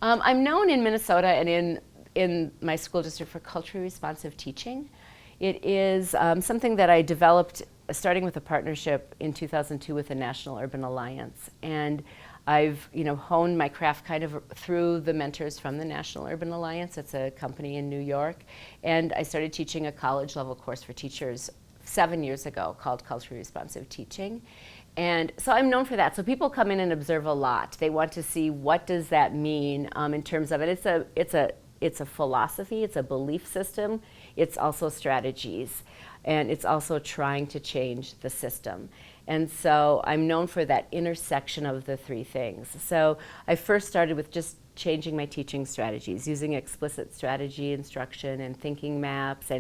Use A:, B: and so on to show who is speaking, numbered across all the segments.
A: I'm known in Minnesota and in my school district for culturally responsive teaching. It is something that I developed starting with a partnership in 2002 with the National Urban Alliance. And I've honed my craft kind of through the mentors from the National Urban Alliance. It's a company in New York. And I started teaching a college level course for teachers 7 years ago called Culturally Responsive Teaching. And so I'm known for that. So people come in and observe a lot. They want to see what does that mean in terms of it. It's a philosophy. It's a belief system. It's also strategies, and it's also trying to change the system. And so I'm known for that intersection of the three things. So I first started with just changing my teaching strategies, using explicit strategy instruction and thinking maps,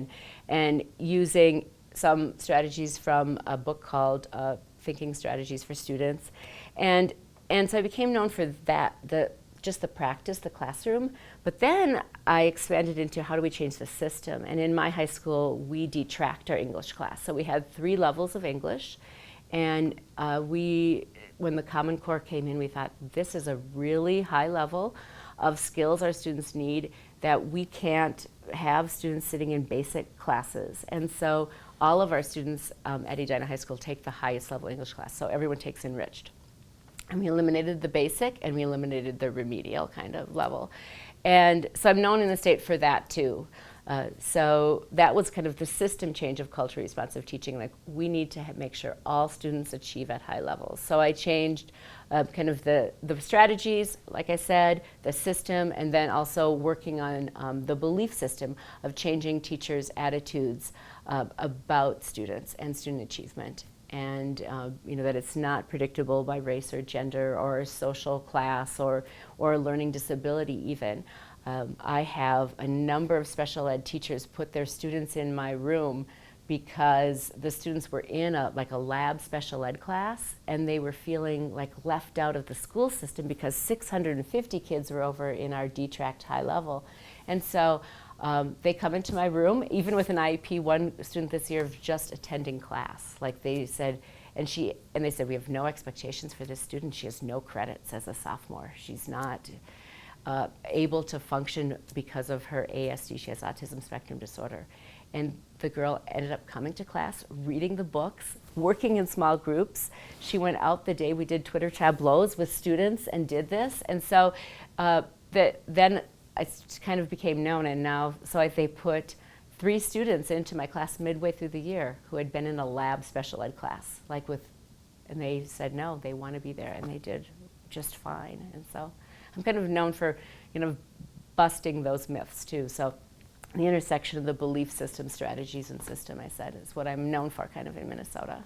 A: and using some strategies from a book called Thinking Strategies for Students. And so I became known for that, just the practice, the classroom. But then I expanded into how do we change the system. And in my high school, we detracked our English class. So we had 3 levels of English. And when the Common Core came in, we thought this is a really high level of skills our students need that we can't have students sitting in basic classes. And so all of our students at Edina High School take the highest level English class. So everyone takes enriched. And we eliminated the basic and we eliminated the remedial kind of level. And so I'm known in the state for that too. So that was kind of the system change of culturally responsive teaching. Like, we need to make sure all students achieve at high levels. So I changed kind of the strategies, like I said, the system, and then also working on the belief system of changing teachers' attitudes about students and student achievement. And that it's not predictable by race or gender or social class or learning disability even. I have a number of special ed teachers put their students in my room because the students were in a lab special ed class, and they were feeling like left out of the school system because 650 kids were over in our detracked high level. And so they come into my room, even with an IEP, one student this year of just attending class. Like they said, and they said, we have no expectations for this student. She has no credits as a sophomore. She's not able to function because of her ASD. She has autism spectrum disorder. And the girl ended up coming to class, reading the books, working in small groups. She went out the day we did Twitter tableaus with students and did this. And so then I kind of became known, and now, they put 3 students into my class midway through the year who had been in a lab special ed class, and they said no, they want to be there, and they did just fine. And so I'm kind of known for, busting those myths too. So the intersection of the belief system, strategies, and system, I said, is what I'm known for kind of in Minnesota.